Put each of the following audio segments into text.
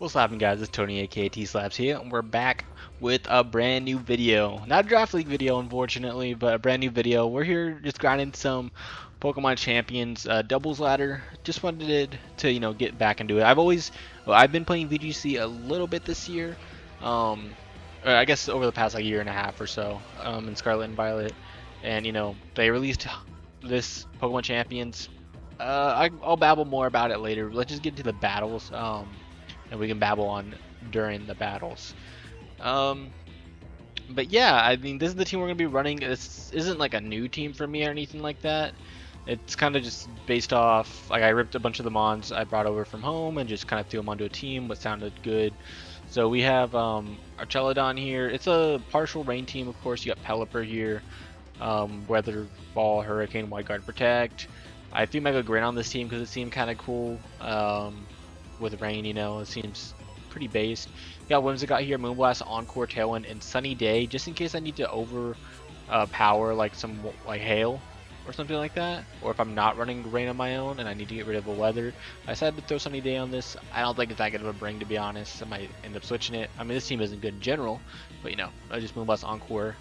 What's happening, guys? It's Tony aka TSlaps here, and we're back with a brand new video. Not a draft league video, unfortunately, but a brand new video. We're here just grinding some Pokemon Champions doubles ladder. Just wanted to get back into it. I've been playing VGC a little bit this year, or I guess over the past like year and a half or so, in Scarlet and Violet, and they released this Pokemon Champions. I'll babble more about it later. Let's just get into the battles. And we can babble on during the battles. Um, but yeah, I mean, this is the team we're gonna be running. This isn't like a new team for me or anything like that. It's kind of just based off, like I ripped a bunch of the mons I brought over from home and just kind of threw them onto a team, what sounded good. So we have Archelodon here. It's a partial rain team, of course. You got Pelipper here, Weather Ball, Hurricane, Wide Guard, Protect. I threw Mega Grin on this team because it seemed kind of cool. With rain, it seems pretty based. We got Whimsicott here, Moonblast, Encore, Tailwind, and Sunny Day, just in case I need to power like some like hail or something like that, or if I'm not running rain on my own and I need to get rid of the weather. I decided to throw Sunny Day on this. I don't think it's that good of a bring, to be honest. I might end up switching it. I mean, this team isn't good in general, but I just Moonblast, Encore,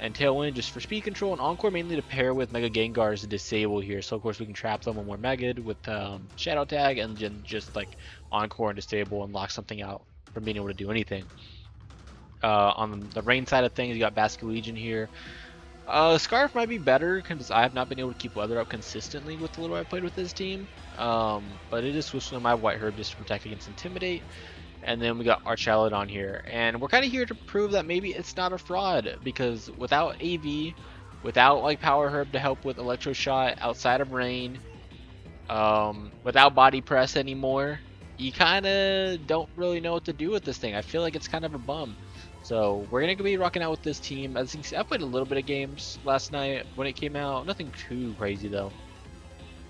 and Tailwind just for speed control, and Encore mainly to pair with Mega Gengar's disable here. So of course we can trap them when we're Mega'd with Shadow Tag, and then just like Encore and disable and lock something out from being able to do anything. On the rain side of things, you got Basculegion here. Scarf might be better because I have not been able to keep weather up consistently with the little I played with this team. But it is switching to my White Herb just to protect against Intimidate. And then we got Archelodon here, and we're kind of here to prove that maybe it's not a fraud, because without AV, without like Power Herb to help with Electro Shot outside of rain, without Body Press anymore, you kind of don't really know what to do with this thing. I feel like it's kind of a bum. So we're gonna be rocking out with this team. As you can see, I played a little bit of games last night when it came out. Nothing too crazy though.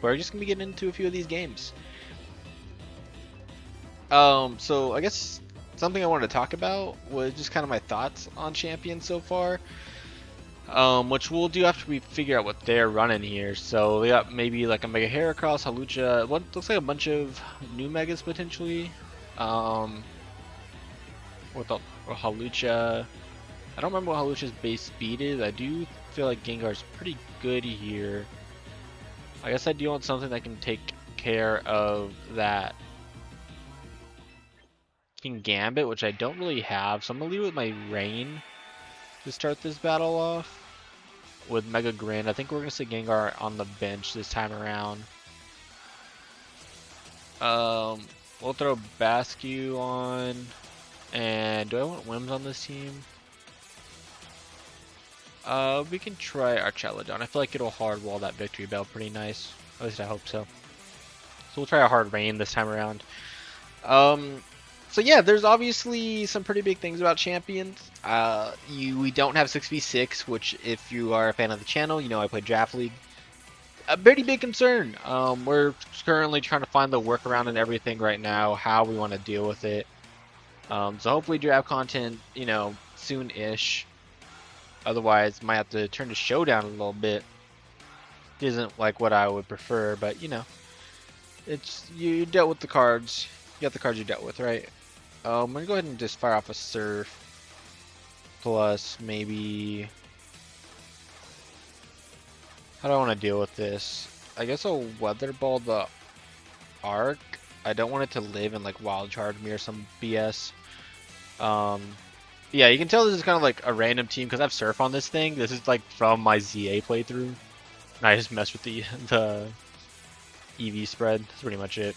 We're just gonna be getting into a few of these games. So I guess something I wanted to talk about was just kind of my thoughts on Champions so far. Which we'll do after we figure out what they're running here. So we got maybe like a Mega Heracross, Hawlucha, what looks like a bunch of new Megas potentially. With Hawlucha, I don't remember what Hawlucha's base speed is. I do feel like Gengar's pretty good here. I guess I do want something that can take care of that King Gambit, which I don't really have, so I'm gonna leave with my Rain to start this battle off with Mega Grin. I think we're gonna sit Gengar on the bench this time around. We'll throw Bascu on, and do I want Wims on this team? We can try Archelodon. I feel like it'll hard wall that Victory Bell pretty nice. At least I hope so. So we'll try a hard Rain this time around. So yeah, there's obviously some pretty big things about Champions. We don't have 6v6, which if you are a fan of the channel, I play Draft League. A pretty big concern. We're currently trying to find the workaround and everything right now, how we want to deal with it. So hopefully draft content, soon-ish. Otherwise, might have to turn to Showdown a little bit. Isn't like what I would prefer, but it's you dealt with the cards. You got the cards you dealt with, right? I'm gonna go ahead and just fire off a Surf. Plus, maybe. How do I want to deal with this? I guess I'll Weather Ball the Arc. I don't want it to live and like Wild Charge me or some BS. Yeah, you can tell this is kind of like a random team because I have Surf on this thing. This is like from my ZA playthrough. And I just messed with the EV spread. That's pretty much it.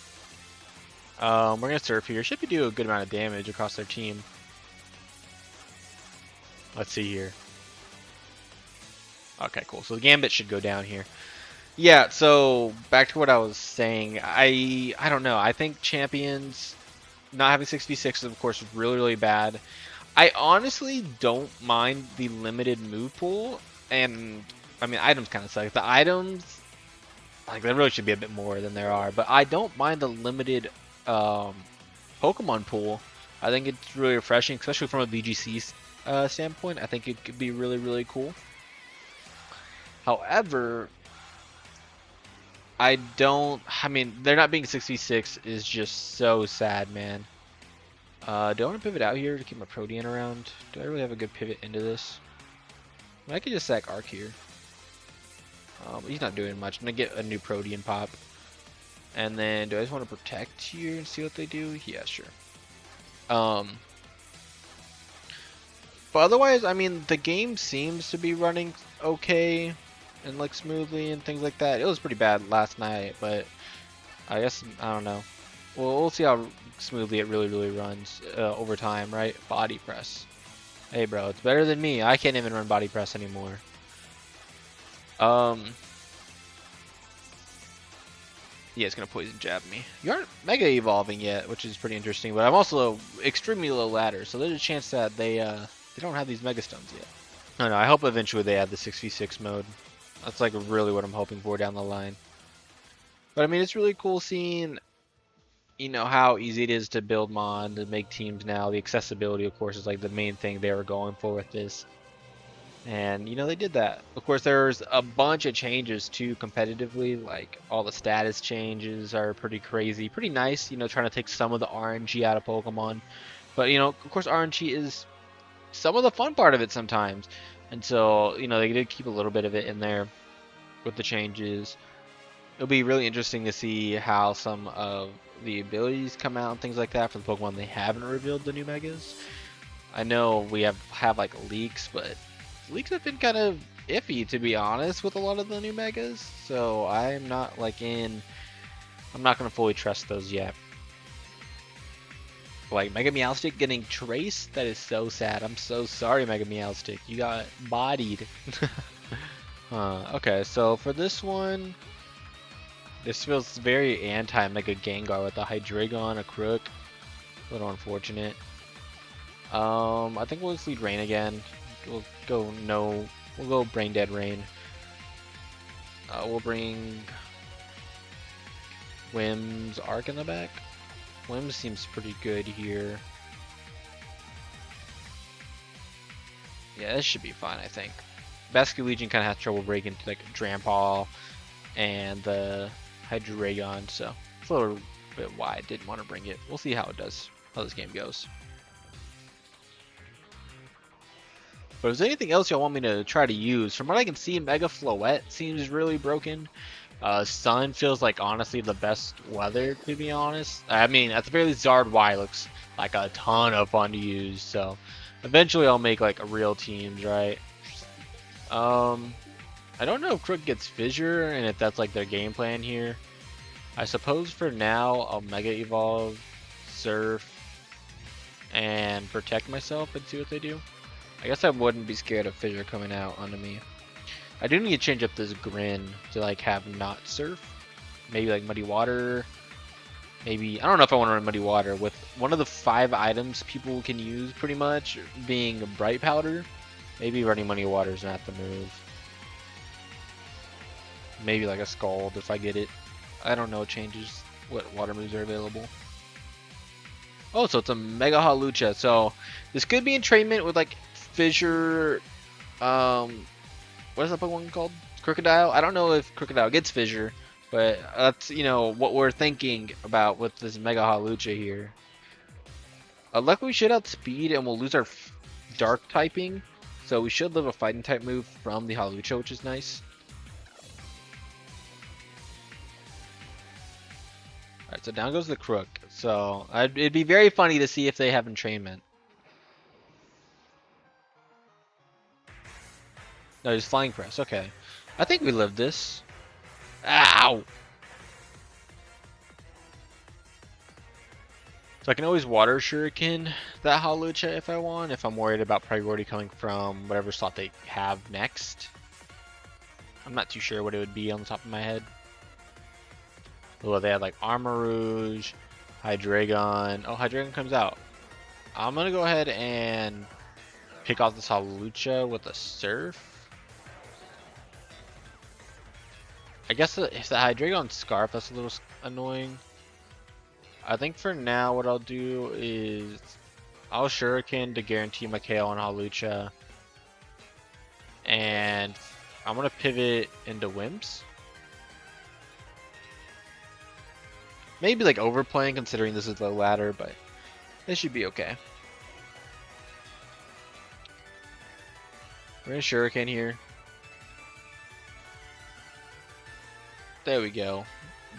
We're gonna Surf here. Should do a good amount of damage across their team. Let's see here. Okay, cool. So the Gambit should go down here. Yeah. So back to what I was saying. I don't know. I think Champions not having 6v6 is of course really bad. I honestly don't mind the limited move pool, and I mean items kind of suck. The items, like there really should be a bit more than there are, but I don't mind the limited Pokemon pool. I think it's really refreshing, especially from a VGC standpoint. I think it could be really cool. However, I mean, there not being 6v6 is just so sad, man. Do I want to pivot out here to keep my Protean around? Do I really have a good pivot into this? I could just sack Arc here. He's not doing much. I'm going to get a new Protean pop. And then, do I just want to protect here and see what they do? Yeah, sure. But otherwise, I mean, the game seems to be running okay and like smoothly and things like that. It was pretty bad last night, but I guess, I don't know. Well, we'll see how smoothly it really runs over time, right? Body press. Hey, bro, it's better than me. I can't even run body press anymore. Yeah, it's gonna poison jab me. You aren't mega evolving yet, which is pretty interesting. But I'm also extremely low ladder, so there's a chance that they don't have these mega stones yet. I don't know. I hope eventually they add the 6v6 mode. That's like really what I'm hoping for down the line. But I mean, it's really cool seeing, you know, how easy it is to build mod and make teams now. The accessibility, of course, is like the main thing they were going for with this. And, you know, they did that. Of course, there's a bunch of changes too competitively, like all the status changes are pretty crazy, pretty nice, you know, trying to take some of the RNG out of Pokemon. But, you know, of course, RNG is some of the fun part of it sometimes. And so, you know, they did keep a little bit of it in there with the changes. It'll be really interesting to see how some of the abilities come out and things like that for the Pokemon they haven't revealed the new Megas. I know we have like leaks, but leaks have been kind of iffy, to be honest, with a lot of the new Megas. So I'm not I'm not gonna fully trust those yet. Like Mega Meowstic getting traced, that is so sad. I'm so sorry, Mega Meowstic. You got bodied. Okay, so for this one, this feels very anti-Mega Gengar with a Hydreigon, a Crook. A little unfortunate. I think we'll just lead Rain again. We'll go Brain Dead Rain. We'll bring Whim's Arc in the back. Whim seems pretty good here. Yeah, this should be fine, I think. Basket Legion kind of has trouble breaking like Drampal and the Hydreigon, so it's a little bit why I didn't want to bring it. We'll see how it does, how this game goes. But is there anything else y'all want me to try to use? From what I can see, Mega Floette seems really broken. Sun feels like honestly the best weather, to be honest. I mean, at the very least, Zard Y looks like a ton of fun to use. So eventually I'll make like a real teams, right? I don't know if Crook gets Fissure and if that's like their game plan here. I suppose for now I'll Mega Evolve, Surf, and protect myself and see what they do. I guess I wouldn't be scared of Fissure coming out onto me. I do need to change up this Grin to like have not Surf. Maybe like Muddy Water. Maybe, I don't know if I want to run Muddy Water with one of the 5 items people can use pretty much being Bright Powder. Maybe running Muddy Water is not the move. Maybe like a Scald if I get it. I don't know what changes, what water moves are available. Oh, so it's a Mega Hawlucha. So this could be entrainment with like Fissure. What is that Pokemon called? Crocodile? I don't know if Crocodile gets Fissure, but that's, you know, what we're thinking about with this Mega Hawlucha here. Luckily we should outspeed and we'll lose our Dark typing, so we should live a Fighting type move from the Hawlucha, which is nice. Alright, so down goes the Crook. So it'd be very funny to see if they have entrainment. No, just Flying Press. Okay. I think we lived this. Ow! So I can always Water Shuriken that Hawlucha if I want, if I'm worried about priority coming from whatever slot they have next. I'm not too sure what it would be on the top of my head. Well, they had like Armarouge, Hydreigon. Oh, Hydreigon comes out. I'm gonna go ahead and pick off this Hawlucha with a Surf. I guess if the Hydreigon Scarf, that's a little annoying. I think for now what I'll do is I'll Shuriken to guarantee my KO on Hawlucha. And I'm gonna pivot into Wimps. Maybe like overplaying considering this is low ladder, but This should be okay. We're gonna Shuriken here. There we go.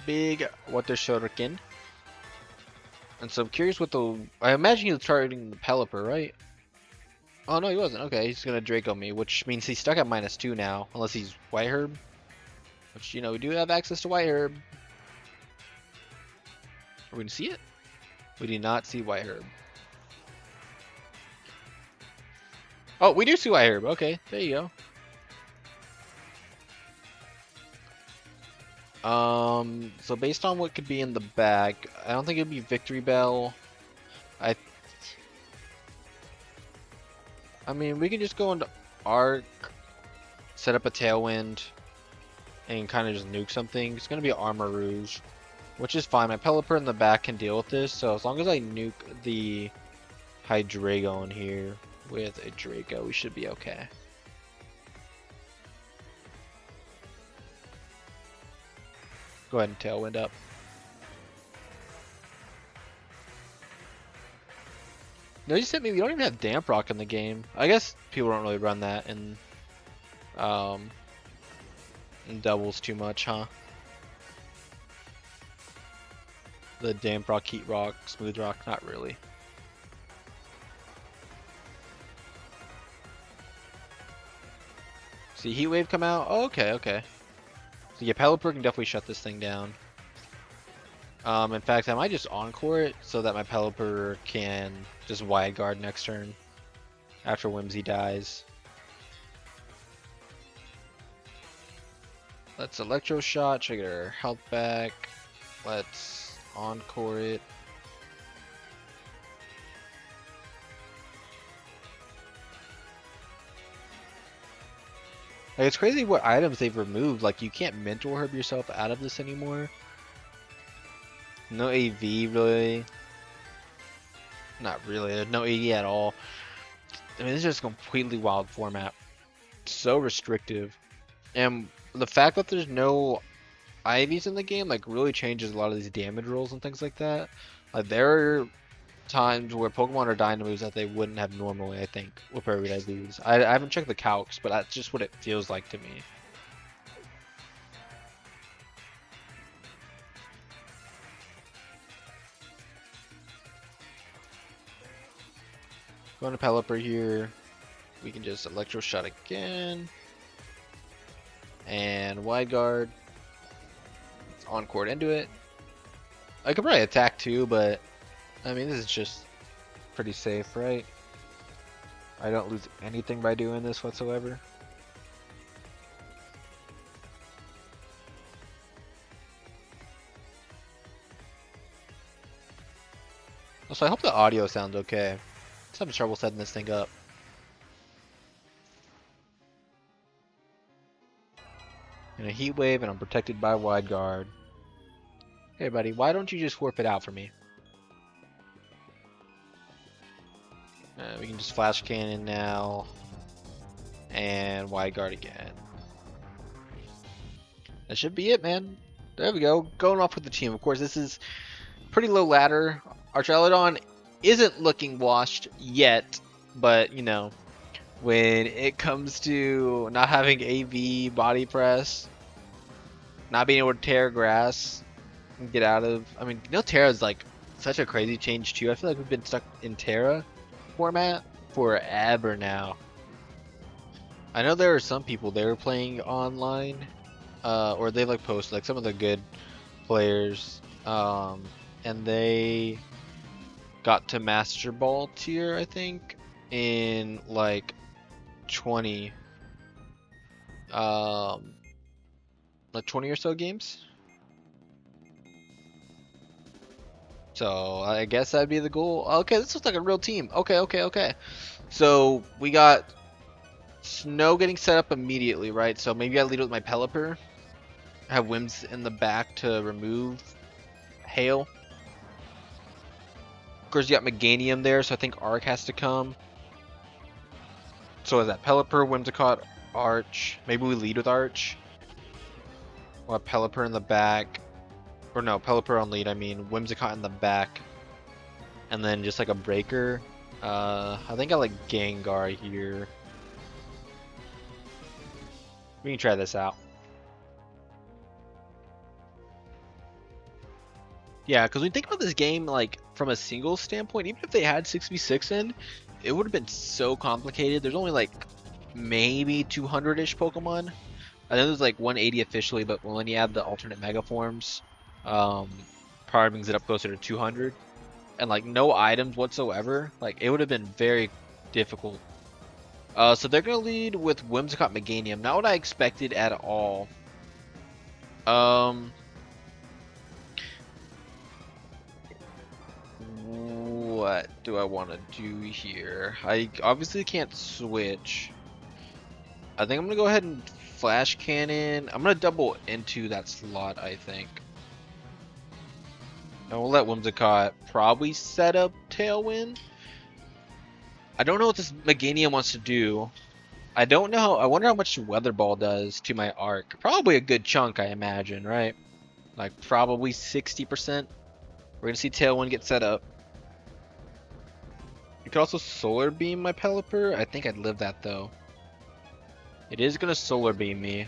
Big water Shuriken. And so I'm curious what the... I imagine he was targeting the Pelipper, right? Oh, no, he wasn't. Okay, he's gonna Draco me, which means he's stuck at -2 now. Unless he's White Herb. Which, you know, we do have access to White Herb. Are we gonna see it? We do not see White Herb. Oh, we do see White Herb. Okay, there you go. So based on what could be in the bag, I don't think it'd be Victory Bell. I mean, we can just go into Arc, set up a Tailwind, and kind of just nuke something. It's gonna be Armor Rouge, which is fine. My Pelipper in the back can deal with this, so as long as I nuke the Hydreigon here with a Draco, we should be okay. Go ahead and Tailwind up. No, you said maybe we don't even have Damp Rock in the game. I guess people don't really run that in doubles too much, huh? The Damp Rock, Heat Rock, Smooth Rock, not really. See Heat Wave come out? Oh, okay, okay. So yeah, Pelipper can definitely shut this thing down. In fact, I might just Encore it so that my Pelipper can just Wide Guard next turn after Whimsy dies. Let's Electro Shot, try to get our health back. Let's Encore it. Like, it's crazy what items they've removed. Like, you can't Mental Herb yourself out of this anymore. No AV, really. Not really. There's no AD at all. I mean, this is just a completely wild format. So restrictive. And the fact that there's no IVs in the game, like, really changes a lot of these damage rolls and things like that. Like, there are times where Pokemon are dying to moves that they wouldn't have normally, I think, with every IVs. I haven't checked the calcs, but that's just what it feels like to me. Going to Pelipper here. We can just Electro Shot again. And Wide Guard. Let's Encore into it. I could probably attack too, but I mean, this is just pretty safe, right? I don't lose anything by doing this whatsoever. Also, I hope the audio sounds okay. I'm having trouble setting this thing up. And a Heat Wave, and I'm protected by Wide Guard. Hey buddy, why don't you just warp it out for me? We can just Flash Cannon now. And Wide Guard again. That should be it, man. There we go. Going off with the team. Of course, this is pretty low ladder. Archaludon isn't looking washed yet, but you know, when it comes to not having AV body press, not being able to tear grass, and get out of, I mean, you know, Terra is like such a crazy change too. I feel like we've been stuck in Terra format forever now. I know there are some people they were playing online, or they like posted like some of the good players, and they got to Master Ball tier, I think, in like 20 like 20 or so games. So I guess that'd be the goal. Okay, this looks like a real team. Okay. So we got Snow getting set up immediately, right? So maybe I lead with my Pelipper. Have Wims in the back to remove Hail. Of course, you got Meganium there, so I think Arc has to come. So is that Pelipper, Whimsicott, Arch? Maybe we lead with Arch. We'll have Pelipper in the back. Or no, Pelipper on lead, I mean. Whimsicott in the back. and then just like a breaker. I think I like Gengar here. We can try this out. Yeah, because when you think about this game, like from a single standpoint, even if they had 6v6 in, it would have been so complicated. There's only like maybe 200-ish Pokemon. I know there's like 180 officially, but when you add the alternate Mega Forms, probably brings it up closer to 200. And like no items whatsoever, like it would have been very difficult. So they're gonna lead with Whimsicott Meganium. Not what I expected at all. What do I want to do here? I obviously can't switch. I think I'm gonna go ahead and Flash Cannon. I'm gonna double into that slot, I think. And we'll let Whimsicott probably set up Tailwind. I don't know what this Meganium wants to do. I don't know. I wonder how much Weather Ball does to my arc. Probably a good chunk, I imagine, right? Like probably 60%. We're gonna see Tailwind get set up. You could also Solar Beam my Pelipper. I think I'd live that though. It is gonna Solar Beam me.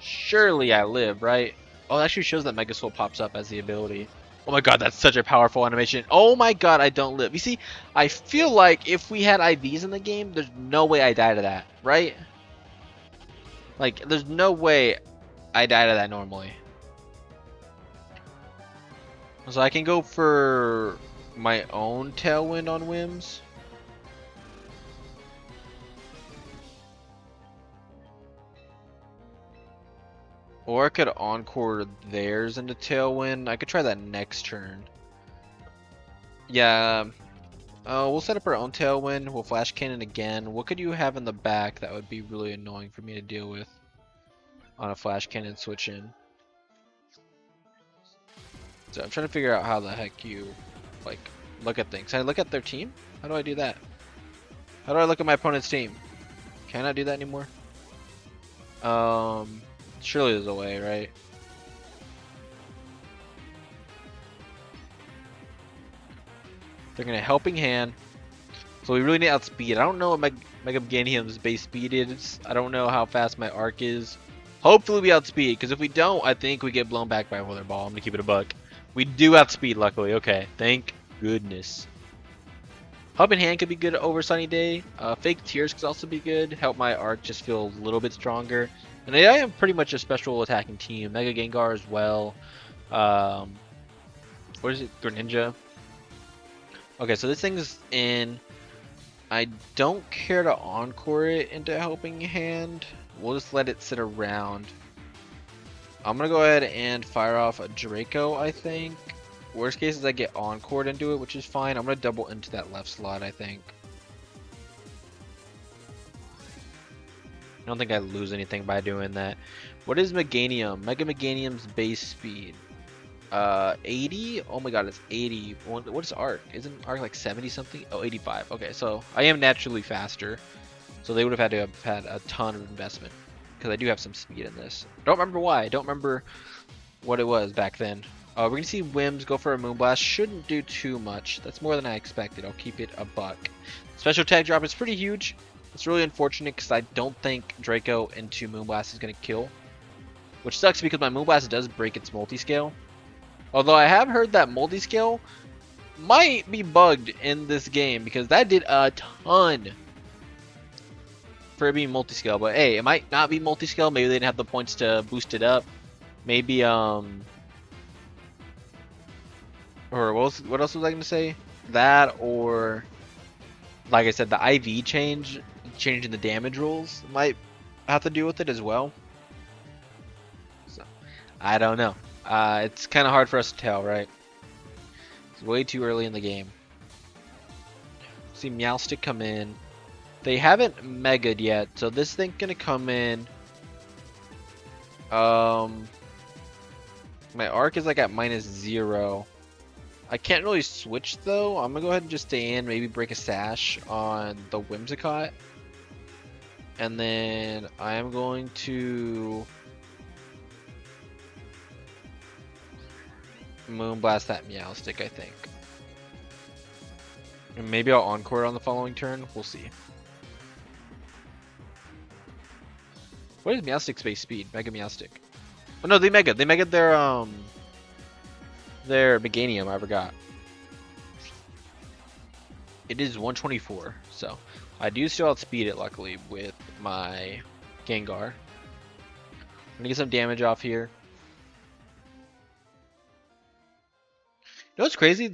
Surely I live, right? Oh, it actually shows that Mega Soul pops up as the ability. Oh my god, that's such a powerful animation. Oh my god, I don't live. You see, I feel like if we had IVs in the game, there's no way I die to that, right? Like, there's no way I die to that normally. So I can go for my own Tailwind on Whims. Or I could Encore theirs into Tailwind. I could try that next turn. Yeah. We'll set up our own Tailwind. We'll Flash Cannon again. What could you have in the back that would be really annoying for me to deal with on a Flash Cannon switch in? So I'm trying to figure out how the heck you, like, look at things. Can I look at their team? How do I do that? How do I look at my opponent's team? Can I do that anymore? Surely there's a way, right? They're gonna Helping Hand. So we really need outspeed. I don't know what Mega Meganium's base speed is. I don't know how fast my arc is. Hopefully we outspeed, because if we don't, I think we get blown back by a Weather Ball. I'm gonna keep it a buck. We do outspeed, luckily. Okay, thank goodness. Helping Hand could be good over Sunny Day. Fake Tears could also be good. Help my arc just feel a little bit stronger. And I am pretty much a special attacking team. Mega Gengar as well. What is it? Greninja. Okay, so this thing's in. I don't care to Encore it into Helping Hand. We'll just let it sit around. I'm gonna go ahead and fire off a Draco, I think. Worst case is I get Encored into it, which is fine. I'm gonna double into that left slot, I think. I don't think I lose anything by doing that. What is Meganium? Mega Meganium's base speed. 80? Oh my god, it's 80. What is Arc? Isn't Arc like 70 something? Oh, 85. Okay, so I am naturally faster. So they would have had to have had a ton of investment. Because I do have some speed in this. Don't remember why. I don't remember what it was back then. We're going to see Whims go for a Moonblast. Shouldn't do too much. That's more than I expected. I'll keep it a buck. Special tag drop is pretty huge. It's really unfortunate because I don't think Draco into Moonblast is going to kill. Which sucks because my Moonblast does break its multiscale. Although I have heard that multiscale might be bugged in this game because that did a ton for it being multiscale. But hey, it might not be multiscale. Maybe they didn't have the points to boost it up. Maybe or what else was I gonna say? That, or like I said, the IV changing the damage rules might have to do with it as well. So I don't know. It's kind of hard for us to tell, right? It's way too early in the game. See Meowstic come in. They haven't mega'd yet, so this thing's gonna come in. My arc is like at -0. I can't really switch though. I'm gonna go ahead and just stay in, maybe break a sash on the Whimsicott. And then I am going to Moonblast that Meowstic, I think. And maybe I'll encore on the following turn. We'll see. What is Meowstic's base speed? Mega Meowstic. Oh no, they mega their Meganium, I forgot. It is 124, so I do still outspeed it luckily with my Gengar. I'm gonna get some damage off here. You know what's crazy?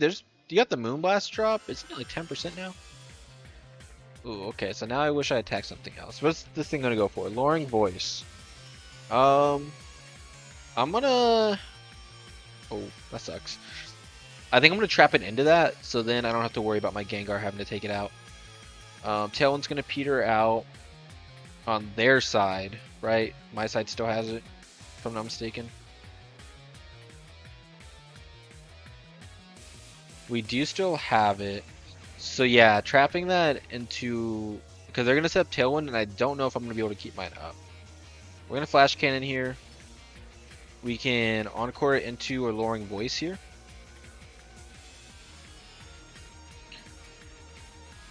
You got the Moonblast drop. It's only like 10% now. Ooh, okay. So now I wish I attacked something else. What's this thing gonna go for? Lowering Voice. I'm gonna. Oh, that sucks. I think I'm gonna trap it into that, so then I don't have to worry about my Gengar having to take it out. Tailwind's gonna peter out on their side, right? My side still has it, if I'm not mistaken. We do still have it. So yeah, trapping that into... Because they're going to set up Tailwind, and I don't know if I'm going to be able to keep mine up. We're going to Flash Cannon here. We can Encore it into a Lowering Voice here.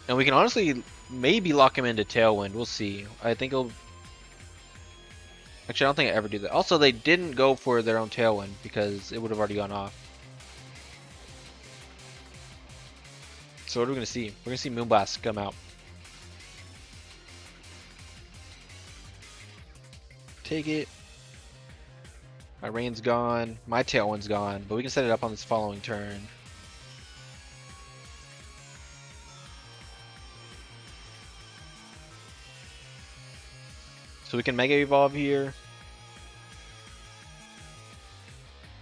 And we can honestly maybe lock him into Tailwind. We'll see. I think it'll... Actually, I don't think I ever do that. Also, they didn't go for their own Tailwind because it would have already gone off. So what are we going to see? We're going to see Moonblast come out. Take it. My Rain's gone. My Tailwind's gone. But we can set it up on this following turn. So we can Mega Evolve here.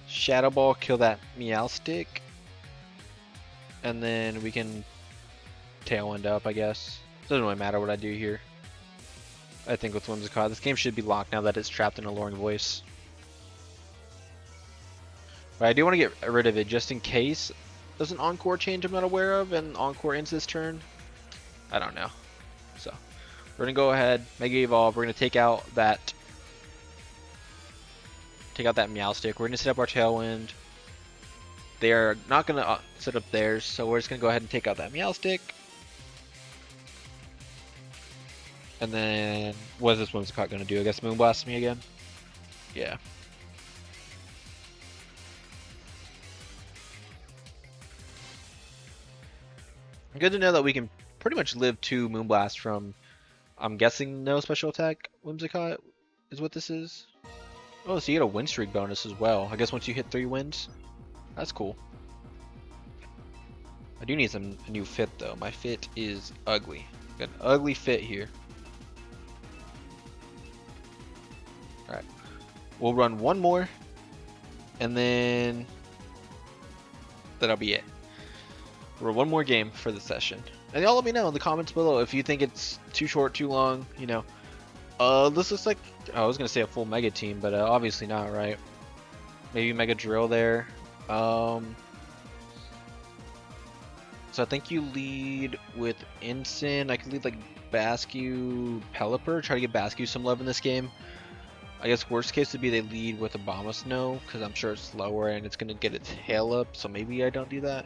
Shadow Ball, kill that Meowstic. And then we can Tailwind up, I guess. Doesn't really matter what I do here. I think with Whimsicott, this game should be locked now that it's trapped in a Lowering Voice. But I do want to get rid of it just in case there's an Encore change I'm not aware of and Encore ends this turn. I don't know. So we're gonna go ahead, Mega Evolve. We're gonna take out that Meowstic. We're gonna set up our Tailwind. They are not going to set up theirs, so we're just going to go ahead and take out that Meowstic. And then, what is this Whimsicott going to do? I guess Moonblast me again? Yeah. Good to know that we can pretty much live 2 Moonblast from, I'm guessing, no special attack Whimsicott is what this is. Oh, so you get a win streak bonus as well. I guess once you hit 3 wins. That's cool. I do need a new fit though. My fit is ugly. Got an ugly fit here. Alright. We'll run one more. And then that'll be it. We're one more game for the session. And y'all let me know in the comments below if you think it's too short, too long, you know. This looks like, I was gonna say a full Mega Team, but obviously not, right? Maybe Mega Drill there. So I think you lead with Ensign. I could lead like Bascu, Pelipper, try to give Bascu some love in this game. I guess worst case would be they lead with Abomasnow, because I'm sure it's slower and it's gonna get its tail up, so maybe I don't do that.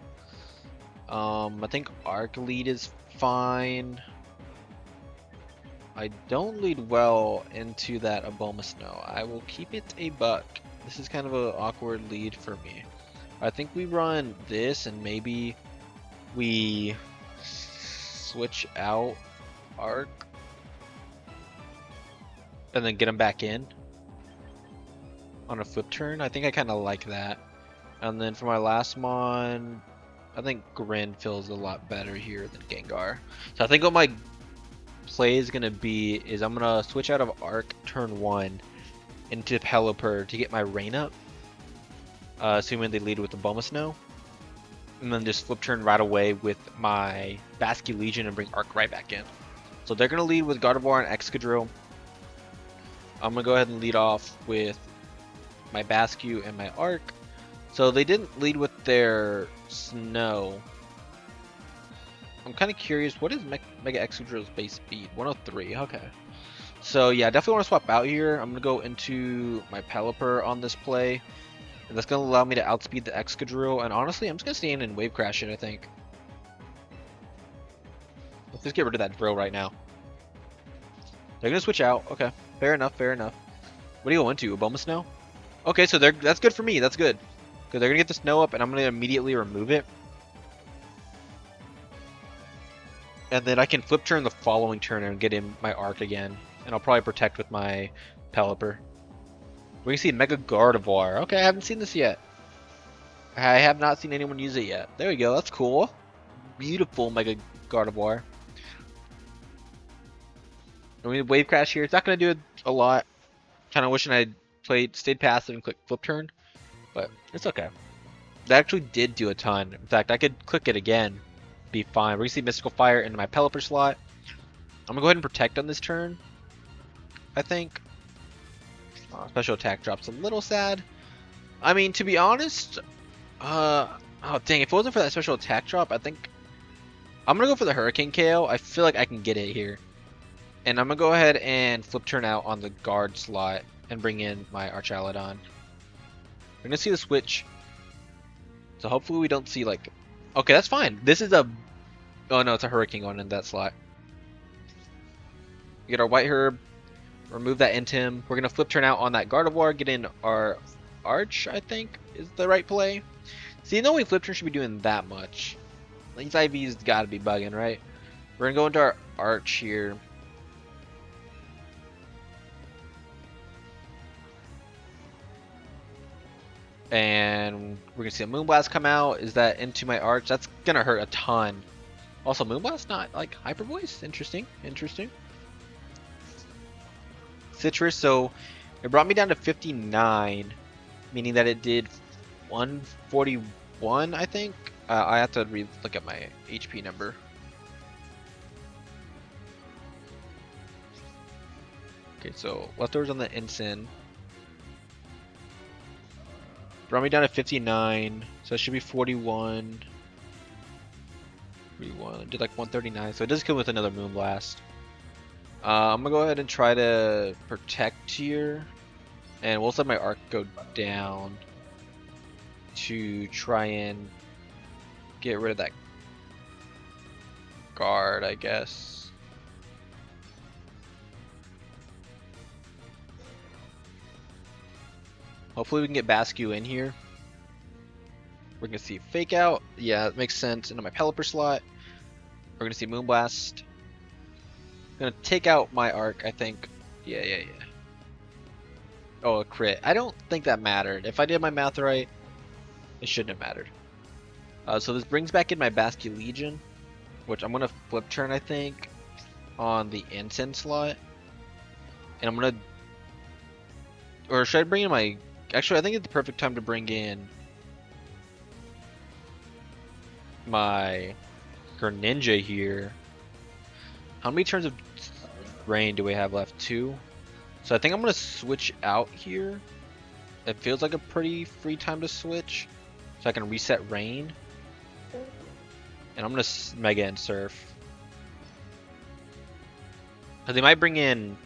I think Arc lead is fine. I don't lead well into that Abomasnow. I will keep it a buck. This is kind of an awkward lead for me. I think we run this and maybe we switch out Arc and then get him back in on a flip turn. I think I kind of like that. And then for my last mon, I think Grin feels a lot better here than Gengar. So I think what my play is going to be is I'm going to switch out of Arc turn 1 into Pelipper to get my Rain up. Assuming they lead with the Abomasnow. And then just flip turn right away with my Bascu Legion and bring Arc right back in. So they're going to lead with Gardevoir and Excadrill. I'm going to go ahead and lead off with my Bascu and my Arc. So they didn't lead with their Snow. I'm kind of curious, what is Mega Excadrill's base speed? 103, okay. So yeah, definitely want to swap out here. I'm going to go into my Pelipper on this play. And that's going to allow me to outspeed the Excadrill. And honestly, I'm just going to stay in and Wave Crash it, I think. Let's just get rid of that drill right now. They're gonna switch out. Okay, fair enough, fair enough. What do you go into? Obama Snow? Okay, so that's good for me. That's good. Because they're gonna get the snow up, and I'm gonna immediately remove it. And then I can flip turn the following turn and get in my arc again. And I'll probably protect with my Pelipper. We can see Mega Gardevoir. Okay, I haven't seen this yet. I have not seen anyone use it yet. There we go. That's cool. Beautiful Mega Gardevoir. And we have Wave Crash here. It's not going to do a lot. Kind of wishing I stayed passive and clicked flip turn. But it's okay. That actually did do a ton. In fact, I could click it again. Be fine. We're going to see Mystical Fire into my Pelipper slot. I'm going to go ahead and protect on this turn. I think. Special attack drops a little sad. I mean, to be honest, oh dang, if it wasn't for that special attack drop, I think I'm gonna go for the Hurricane KO. I feel like I can get it here. And I'm gonna go ahead and flip turn out on the guard slot and bring in my Archaludon. We're gonna see the switch. So hopefully we don't see like, okay, that's fine. This is a, oh no, it's a Hurricane going in that slot. We get our White Herb. Remove that Intim. We're going to flip turn out on that Gardevoir, get in our Arch, I think, is the right play. See, no way flip turn should be doing that much. These IVs got to be bugging, right? We're going to go into our Arch here. And we're going to see a Moonblast come out. Is that into my Arch? That's going to hurt a ton. Also, Moonblast not like Hyper Voice. Interesting. Interesting. Citrus, so it brought me down to 59, meaning that it did 141, I think. I have to look at my HP number. Okay, so leftovers on the Ensign. Brought me down to 59, so it should be 41. 41, did like 139, so it does come with another Moonblast. I'm gonna go ahead and try to protect here, and we'll let my arc go down to try and get rid of that guard, I guess. Hopefully we can get Bascu in here. We're gonna see Fake Out. Yeah, it makes sense. Into my Pelipper slot. We're gonna see Moonblast. Gonna take out my arc, I think. Yeah. Oh, a crit. I don't think that mattered. If I did my math right, it shouldn't have mattered. So this brings back in my Bascu Legion, which I'm gonna flip turn, I think, on the Ensign slot. And I'm gonna, or should I bring in my? Actually, I think it's the perfect time to bring in my Greninja here. How many turns of rain do we have left? 2. So I think I'm going to switch out here. It feels like a pretty free time to switch. So I can reset rain. And I'm going to Mega and Surf. Because they might bring in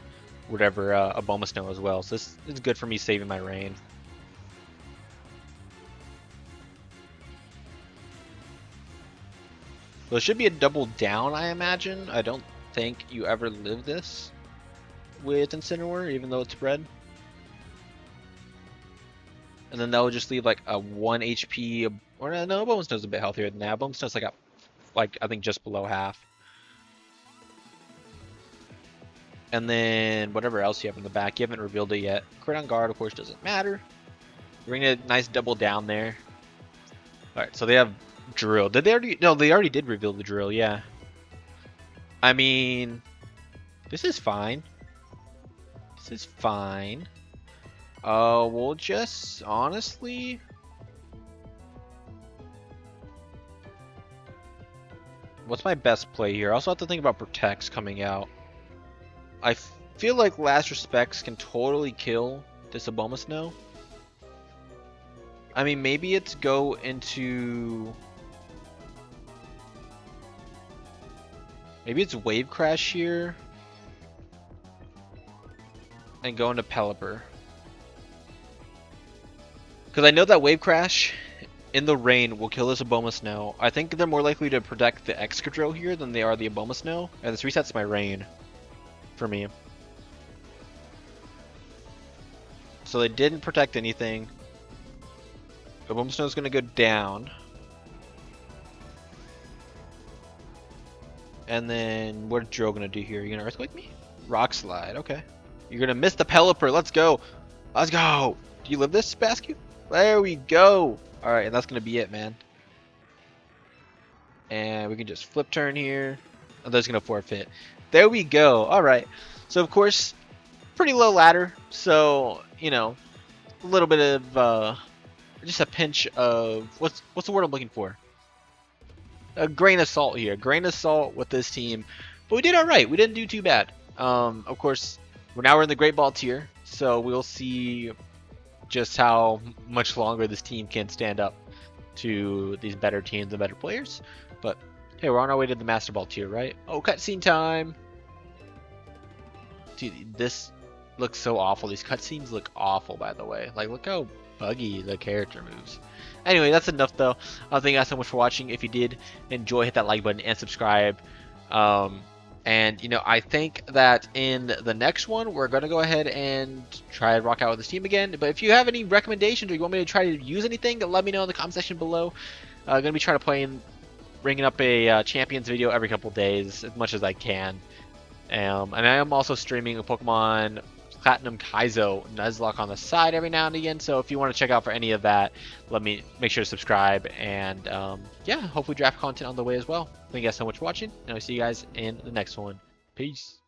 whatever, a Bulma Snow as well. So this is good for me saving my rain. So it should be a double down, I imagine. I don't think you ever live this with Incineroar, even though it's red. And then that will just leave like a 1 HP, or no, Bulma Snow's a bit healthier than that. Bulma Snow's like I think just below half. And then whatever else you have in the back, you haven't revealed it yet. Crit on guard, of course, doesn't matter. Bring a nice double down there. Alright, so they have Drill. Did they already? No, they already did reveal the Drill, yeah. I mean, this is fine. This is fine. We'll just, honestly... What's my best play here? I also have to think about Protects coming out. I feel like Last Respects can totally kill this Obama Snow. I mean, maybe it's go into... Maybe it's Wave Crash here. And go into Pelipper. Because I know that Wave Crash in the rain will kill this Aboma Snow. I think they're more likely to protect the Excadrill here than they are the Aboma Snow. And this resets my rain for me. So they didn't protect anything. Aboma Snow is going to go down. And then what's Drill going to do here? You're going to Earthquake me? Rock Slide, okay. You're going to miss the Pelipper. Let's go. Let's go. Do you live this, Bascu? There we go. Alright, and that's going to be it, man. And we can just flip turn here. Oh, that's going to forfeit. There we go. Alright. So, of course, pretty low ladder. So, you know, a little bit of, just a pinch of, what's the word I'm looking for? A grain of salt here. A grain of salt with this team. But we did alright. We didn't do too bad. Of course, we're in the Great Ball tier. So, we'll see just how much longer this team can stand up to these better teams and better players. But hey, we're on our way to the Master Ball tier, right? Oh, cutscene time! Dude, this looks so awful. These cutscenes look awful, by the way. Like, look how buggy the character moves. Anyway, that's enough, though. Thank you guys so much for watching. If you did enjoy, hit that like button and subscribe. And, you know, I think that in the next one, we're going to go ahead and try to rock out with this team again. But if you have any recommendations or you want me to try to use anything, let me know in the comment section below. I'm going to be trying to bringing up a Champions video every couple days, as much as I can. And I am also streaming a Pokemon Platinum Kaizo Nuzlocke on the side every now and again. So if you want to check out for any of that, make sure to subscribe. And yeah, hopefully draft content on the way as well. Thank you guys so much for watching, and I'll see you guys in the next one. Peace.